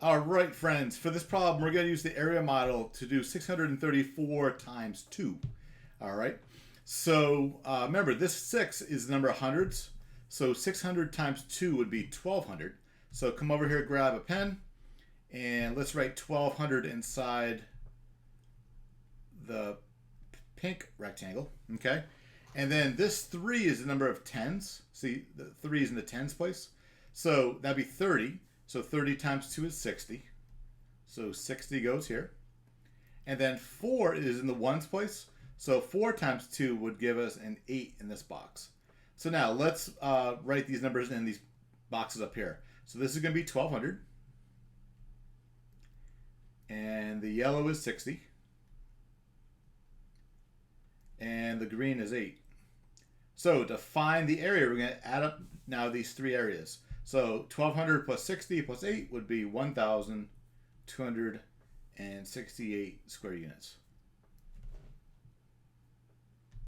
All right, friends, for this problem, we're going to use the area model to do 634 times 2. All right. So remember, this 6 is the number of hundreds. So 600 times 2 would be 1200. So come over here, grab a pen, and let's write 1200 inside the pink rectangle. Okay. And then this 3 is the number of tens. See, the 3 is in the tens place. So that'd be 30. So 30 times 2 is 60. So 60 goes here. And then 4 is in the ones place. So 4 times 2 would give us an 8 in this box. So now let's write these numbers in these boxes up here. So this is going to be 1200. And the yellow is 60. And the green is 8. So to find the area, we're going to add up now these three areas. So 1200 plus 60 plus 8 would be 1,268 square units.